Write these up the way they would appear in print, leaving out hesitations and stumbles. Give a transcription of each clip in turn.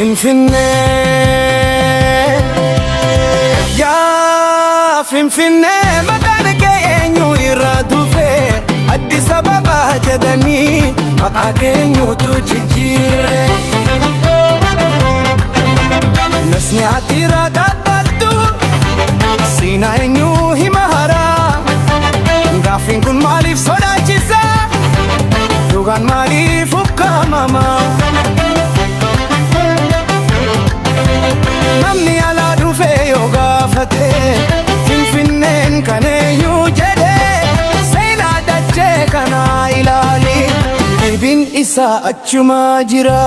Finfinnee yaa Finfinnee maqaan kee eenyu irraa dhufee Addis Ababaa jedhanii maqaa keenyutu jijjiire Nasni ati irraa dhaabbattu siinaa eenyu hima haraa Gaaffiin kun maaliif sodaachisa dhugaan maaliif ukkaamama Namni alaa dhufee yoo gaafate Finfinneen kan eenyu jedhee seenaa dachee kanaa ilaali deebiin isaa achuma jira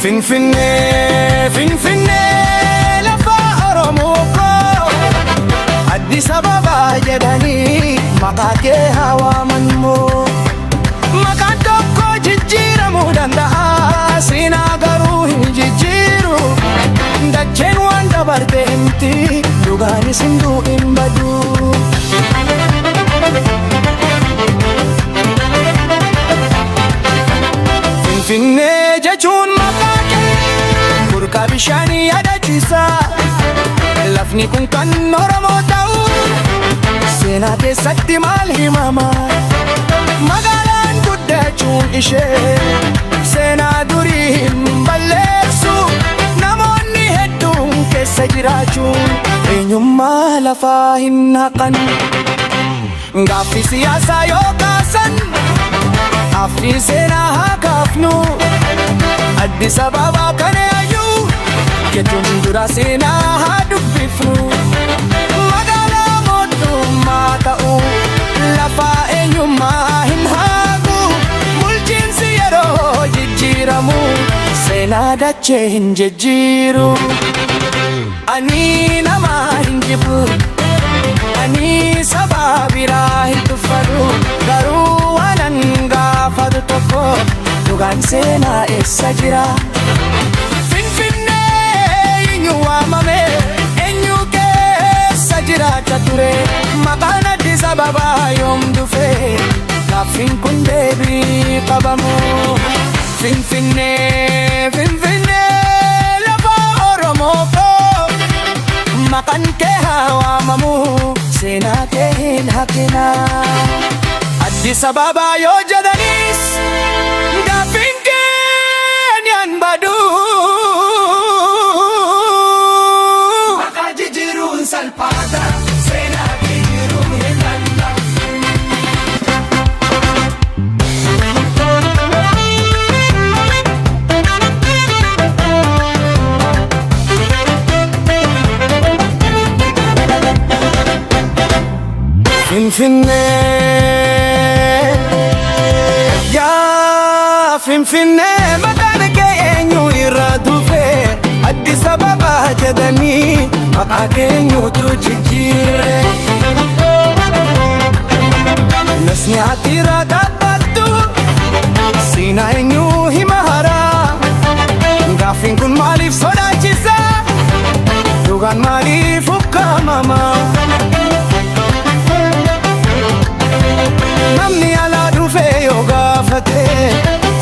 Finfinnee Finfinnee lafa Oromoo koo Addis Ababaa jedhanii maqaa kee hawaaman moo maqaan tokko jijjiiramuu danda'a seenaa garuu hin jijjiiru Dacheen waan dabarte himti dhugaanis hin du'in badu Finfinnee jechuun maqaa kee burqaa bishaanii yaadachiisa Lafni kun kan Oromoo ta'u seenaa keessatti maal himama Magaalaan guddachuun ishee seenaa durii hin balleessu Namoonni hedduun keessa jiraachuun eenyummaa lafaa hin haqan Gaaffii siyaasaa yoo kaasan Gaaffii seenaa haa kaafnu Addis Ababaa kan eenyu jechuun dura seenaa haa dubbifnu Magaalaa mootummaa ta'u lafaa eenyummaa hin haqu Bulchiinsi yeroo jijjiiramu seenaa dachee hin jijjiiru Ani nama hin jibbu Ani saba biraa hin tuffadhu Garuu waanan gaafatu tokko dhugaan seenaa eessa jira Finfinnee eenyu waamame eenyu keessa jiraacha ture Maqaan Addis Ababaa yoom dhufe gaaffiin kun deebii qabamu Finfinnee Finfinnee lafa Oromoo koo Maqaan kee hawaamamu seenaa kee hin haqina Addis Ababaa yoo jedhanis gaaffiin keenyaan badu Maqaa jijjiiruun salphaata seenaa jijjiiruun hin danda'amu Finfinnee yaa Finfinnee maqaan kee eenyu irraa dhufee Addis Ababaa jedhanii maqaa keenyutu jijjiire Nasni ati irraa dhaabbattu siinaa eenyu hima haraa Gaaffiin kun maaliif sodaachisa dhugaan maaliif ukkaamama Namni alaa dhufee yoo gaafate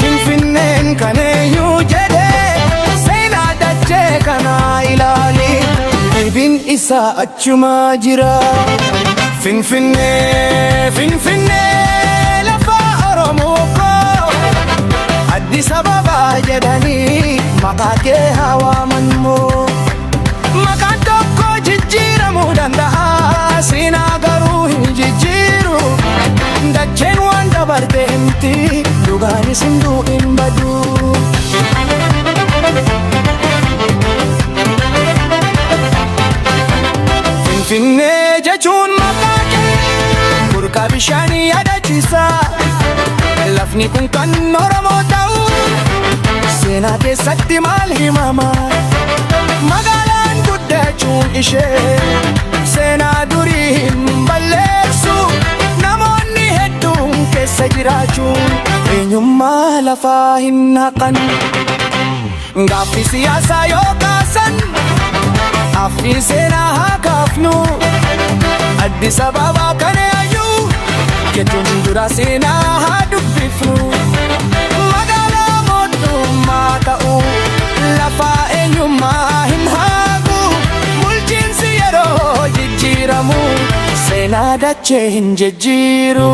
Finfinneen kan eenyu jedhee seenaa dachee kanaa ilaali deebiin isaa achuma jira Finfinnee Finfinnee lafa Oromoo koo Addis Ababaa jedhanii maqaa kee hawaaman moo maqaan tokko jijjiiramuu danda'a seenaa garuu hin jijjiiru Dacheen waan dabarte himti dhugaanis hin du'in badu Finfinnee jechuun maqaa kee burqaa bishaanii yaadachiisa Lafni kun kan Oromoo ta'u seenaa keessatti maal himama Magaalaan guddachuun ishee seenaa durii hin balleessu Namoonni hedduun keessa jiraachuun eenyummaa lafaa hin haqan Gaaffii siyaasaa yoo kaasan Gaaffii seenaa haa kaafnu Addis Ababaa kan eenyu jechuun dura seenaa haa dubbifnu Magaalaa mootummaa ta'u lafa yaadachee hin jijjiiru.